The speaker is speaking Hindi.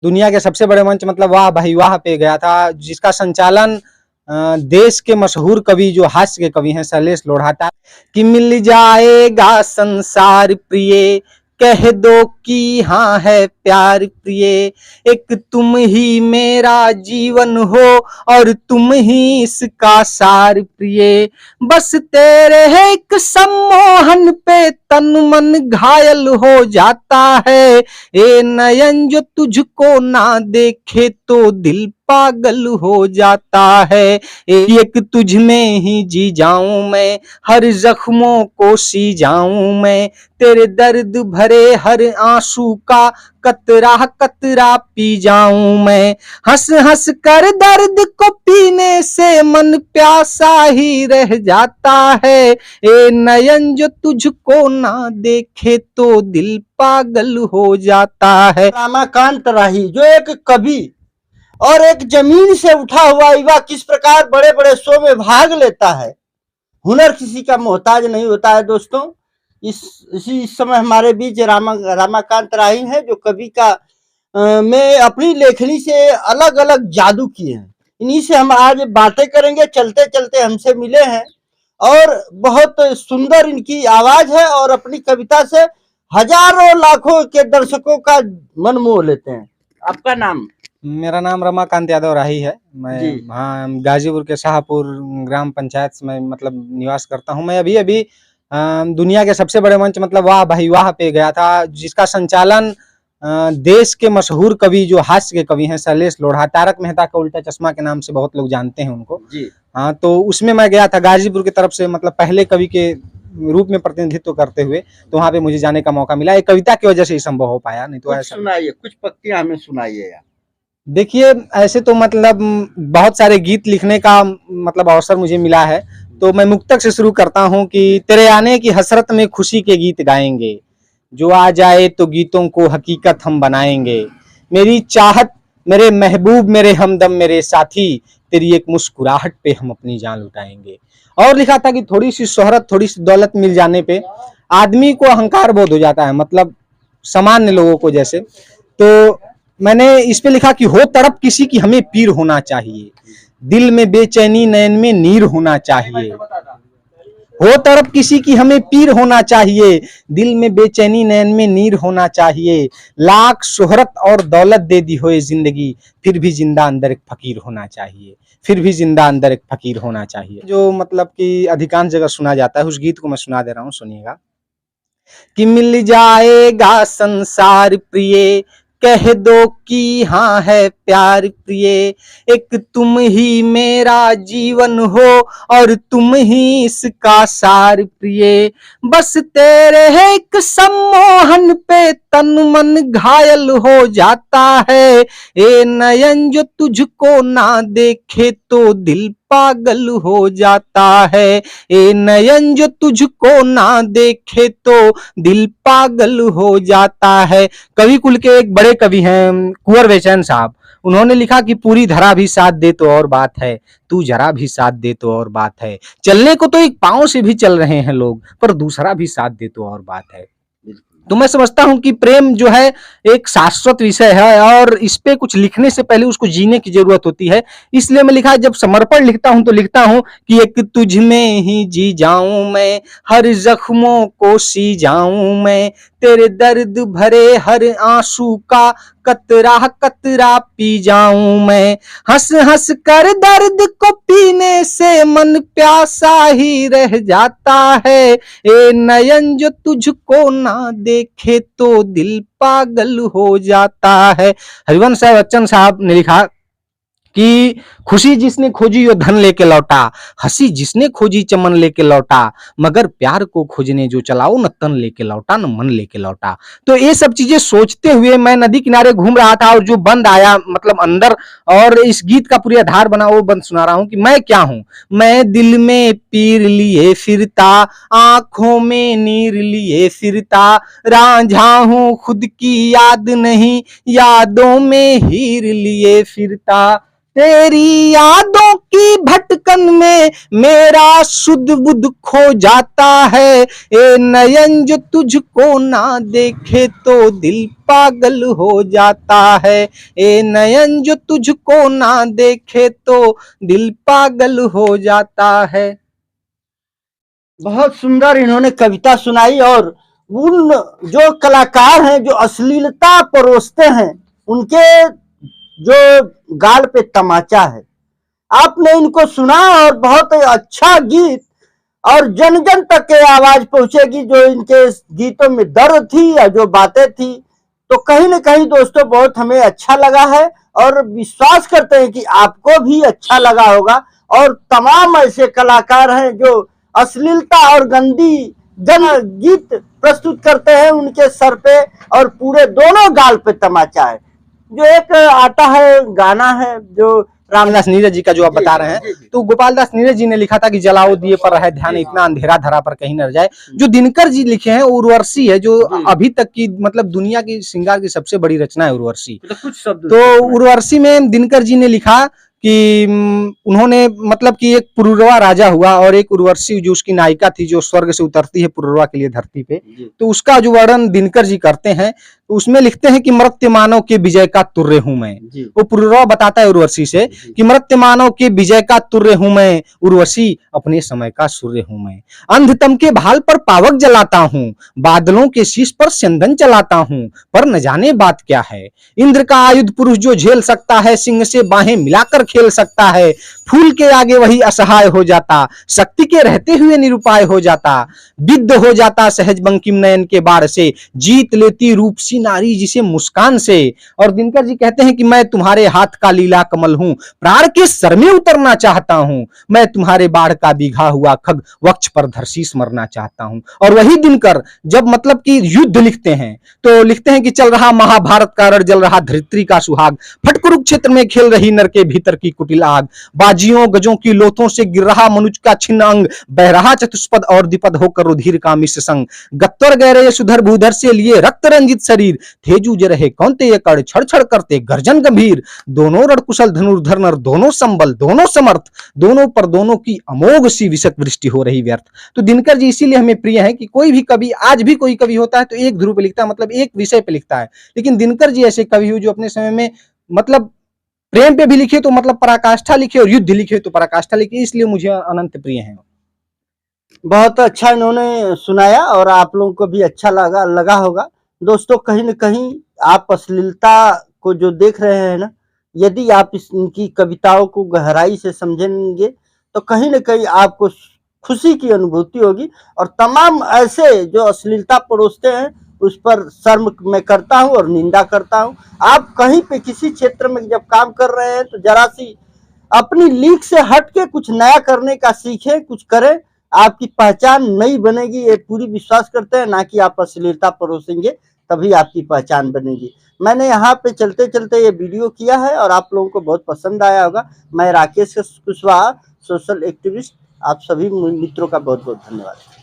दुनिया के सबसे बड़े मंच मतलब वाह भाई वाह पे गया था, जिसका संचालन देश के मशहूर कवि जो हास्य के कवि हैं शैलेश लोढ़ाटा कि मिल जाएगा संसार प्रिय, कह दो कि हाँ है प्यार प्रिय, एक तुम ही मेरा जीवन हो और तुम ही इसका सार प्रिय, बस तेरे एक सम्मोहन पे तन मन घायल हो जाता है, ए नयन जो तुझको ना देखे तो दिल पागल हो जाता है, एक तुझ में ही जी जाऊं मैं, हर जख्मों को सी जाऊं मैं, तेरे दर्द भरे हर आंसू का कतरा कतरा पी जाऊं मैं, हंस हंस कर दर्द को पीने से मन प्यासा ही रह जाता है, ए नयन जो तुझको ना देखे तो दिल पागल हो जाता है। रामाकांत राही जो एक कवि और एक जमीन से उठा हुआ युवा किस प्रकार बड़े बड़े शो में भाग लेता है। हुनर किसी का मोहताज नहीं होता है दोस्तों। इस समय हमारे बीच रामाकांत राही है जो कवि का में अपनी लेखनी से अलग अलग जादू किए हैं। इन्हीं से हम आज बातें करेंगे। चलते चलते हमसे मिले हैं और बहुत सुंदर इनकी आवाज है और अपनी कविता से हजारों लाखों के दर्शकों का मन मोह लेते हैं। आपका नाम? मेरा नाम रमाकांत यादव राही है। मैं हाँ गाजीपुर के शाहपुर ग्राम पंचायत में मतलब निवास करता हूँ। मैं अभी दुनिया के सबसे बड़े मंच मतलब वाह भाई वाह पे गया था, जिसका संचालन देश के मशहूर कवि जो हास्य के कवि हैं शैलेश लोढ़ा, तारक मेहता का उल्टा चश्मा के नाम से बहुत लोग जानते हैं उनको जी। हाँ, तो उसमें मैं गया था गाजीपुर की तरफ से, मतलब पहले कवि के रूप में प्रतिनिधित्व करते हुए, तो वहाँ पे मुझे जाने का मौका मिला। एक कविता की वजह से ही संभव हो पाया, नहीं तो ऐसा। सुनाइए, कुछ पंक्तियां हमें सुनाइए यार। देखिए, ऐसे तो मतलब बहुत सारे गीत लिखने का मतलब अवसर मुझे मिला है, तो मैं मुक्तक से शुरू करता हूँ कि तेरे आने की हसरत में खुशी के गीत गाएंगे, जो आ जाए तो गीतों को हकीकत हम बनाएंगे, मेरी चाहत मेरे महबूब मेरे हमदम मेरे साथी, तेरी एक मुस्कुराहट पे हम अपनी जान लुटाएंगे। और लिखा था कि थोड़ी सी शोहरत थोड़ी सी दौलत मिल जाने पे आदमी को अहंकार बोध हो जाता है, मतलब सामान्य लोगों को जैसे। तो मैंने इस पे लिखा कि हो तड़प किसी की हमें पीर होना चाहिए, दिल में बेचैनी नयन में नीर होना चाहिए, हो तड़प किसी की हमें पीर होना चाहिए, दिल में बेचैनी नयन में नीर होना चाहिए, लाख शोहरत और दौलत दे दी होए जिंदगी, फिर भी जिंदा अंदर एक फकीर होना चाहिए, फिर भी जिंदा अंदर एक फकीर होना चाहिए। जो मतलब कि अधिकांश जगह सुना जाता है, उस गीत को मैं सुना दे रहा हूँ, सुनिएगा कि मिल जाएगा संसार प्रिय, कह दो कि हाँ है प्यार प्रिय, एक तुम ही मेरा जीवन हो और तुम ही इसका सार प्रिय, बस तेरे एक सम्मोहन पे तन मन घायल हो जाता है, ए नयन जो तुझको ना देखे तो दिल पागल हो जाता है, ए नयन जो तुझको ना देखे तो दिल पागल हो जाता है। कवि कुल के एक बड़े कवि हैं कुंवर बेचैन साहब, उन्होंने लिखा कि पूरी धरा भी साथ दे तो और बात है, तू जरा भी साथ दे तो और बात है, चलने को तो एक पांव से भी चल रहे हैं लोग, पर दूसरा भी साथ दे तो और बात है। तो मैं समझता हूं कि प्रेम जो है एक शाश्वत विषय है और इस पे कुछ लिखने से पहले उसको जीने की जरूरत होती है। इसलिए मैं लिखा, जब समर्पण लिखता हूं तो लिखता हूं कि एक तुझ में ही जी जाऊं मैं, हर जख्मों को सी जाऊं मैं, तेरे दर्द भरे हर आंसू का कतरा कतरा पी जाऊं मैं, हंस हंस कर दर्द को पीने से मन प्यासा ही रह जाता है, ए नयन जो तुझको ना देखे तो दिल पागल हो जाता है। हरिवंश साहब बच्चन साहब ने लिखा कि खुशी जिसने खोजी वो धन लेके लौटा, हंसी जिसने खोजी चमन लेके लौटा, मगर प्यार को खोजने जो चलाओ न तन लेके लौटा न मन लेके लौटा। तो ये सब चीजें सोचते हुए मैं नदी किनारे घूम रहा था और जो बंद आया मतलब अंदर, और इस गीत का पूरी आधार बना वो बंद सुना रहा हूं कि मैं क्या हूं, मैं दिल में पीर लिए फिरता, आंखों में नीर लिए फिरता, रांझा हूं खुद की याद नहीं, यादों में हीर लिए फिरता, तेरी यादों की भटकन में मेरा शुद्ध बुद्ध खो जाता है। ए नयन जो तुझको ना देखे तो दिल पागल हो जाता है। ए नयन जो तुझको ना देखे तो दिल पागल हो जाता है। बहुत सुंदर इन्होंने कविता सुनाई। और उन जो कलाकार हैं जो अश्लीलता परोसते हैं, उनके जो गाल पे तमाचा है, आपने इनको सुना और बहुत अच्छा गीत, और जन जन तक के आवाज पहुंचेगी जो इनके गीतों में दर्द थी या जो बातें थी। तो कहीं ना कहीं दोस्तों बहुत हमें अच्छा लगा है, और विश्वास करते हैं कि आपको भी अच्छा लगा होगा। और तमाम ऐसे कलाकार हैं जो अश्लीलता और गंदी गीत प्रस्तुत करते हैं, उनके सर पे और पूरे दोनों गाल पे तमाचा है। जो एक आता है गाना है जो रामदास नीरज जी का जो आप बता रहे हैं, तो गोपाल दास नीरज जी ने लिखा था कि जलाओ दिए पर है ध्यान, इतना अंधेरा धरा पर कहीं न रह जाए। जो दिनकर जी लिखे हैं उर्वशी है, जो अभी तक की मतलब दुनिया की श्रृंगार की सबसे बड़ी रचना है उर्वशी। तो उर्वशी में दिनकर जी ने लिखा कि उन्होंने मतलब कि एक पुरुरवा राजा हुआ और एक उर्वशी जो उसकी नायिका थी जो स्वर्ग से उतरती है पुरुरवा के लिए धरती पे, तो उसका जो वर्णन दिनकर जी करते हैं, तो उसमें लिखते हैं कि मर्त्य मानव के विजय का तुर्य हूं मैं। वो पुरुरवा बताता है उर्वशी से कि मर्त्य मानव के विजय का तुर्य हूं मैं, उर्वशी अपने समय का सूर्य हूं मैं। अंधतम के भाल पर पावक जलाता हूं, बादलों के शीश पर चंदन चलाता हूं, पर न जाने बात क्या है। इंद्र का आयुध पुरुष जो झेल सकता है, सिंह से बाहें मिलाकर खेल सकता है। फूल के आगे वही असहाय हो जाता, शक्ति के रहते हुए निरुपाय हो जाता। विद्ध हो जाता सहज बंकिम नयन के बाढ़ से, जीत लेती रूपसी नारी जिसे मुस्कान से। और दिनकर जी कहते हैं कि मैं तुम्हारे हाथ का लीला कमल हूं, प्राण के सर में उतरना चाहता हूं। मैं तुम्हारे बाढ़ का बीघा हुआ खग, वक्ष पर धरशीस मरना चाहता हूं। और वही दिनकर जब मतलब कि युद्ध लिखते हैं, तो लिखते हैं कि चल रहा महाभारत का रण, जल रहा धरित्री का सुहाग, फट कुरुक्षेत्र में खेल रही नर के भीतर की कुटिल आग। बाजियों गजों की लोथों से गिर रहा मनुज का छिन्न अंग, बह रहा चतुष्पद और द्विपद होकर रुधिर का मिश्र संग। गत्तर गहरे सुधर भूधर से लिए रक्त रंजित शरीर, थे जूझ रहे कौनते ये कड़, छड़ छड़ करते गर्जन गंभीर। दोनों रणकुशल धनुर्धर नर, दोनों संबल दोनों समर्थ, दोनों पर दोनों की अमोघ सी विषक वृष्टि हो रही व्यर्थ। तो दिनकर जी इसीलिए हमें प्रिय है कि कोई भी कवि, आज भी कोई कवि होता है तो एक ध्रुव पे लिखता है, मतलब एक विषय पे लिखता है, लेकिन दिनकर जी ऐसे कवि हुए जो अपने समय में मतलब प्रेम पे भी लिखे तो मतलब पराकाष्ठा लिखे, और युद्ध लिखे तो पराकाष्ठा लिखे, इसलिए मुझे अनंत प्रिय हैं। बहुत अच्छा इन्होंने सुनाया और आप लोगों को भी अच्छा लगा होगा। दोस्तों कहीं न कहीं आप अश्लीलता को जो देख रहे हैं ना, यदि आप इनकी कविताओं को गहराई से समझेंगे तो कहीं न कहीं आपको खुशी की अनुभूति होगी। और तमाम ऐसे जो अश्लीलता परोसते हैं उस पर शर्म मैं करता हूँ और निंदा करता हूँ। आप कहीं पे किसी क्षेत्र में जब काम कर रहे हैं तो जरा सी अपनी लीक से हट के कुछ नया करने का सीखें, कुछ करें, आपकी पहचान नई बनेगी, ये पूरी विश्वास करते हैं। ना कि आप अश्लीलता परोसेंगे तभी आपकी पहचान बनेगी। मैंने यहाँ पे चलते चलते ये वीडियो किया है और आप लोगों को बहुत पसंद आया होगा। मैं राकेश कुशवाहा, सोशल एक्टिविस्ट, आप सभी मित्रों का बहुत बहुत धन्यवाद।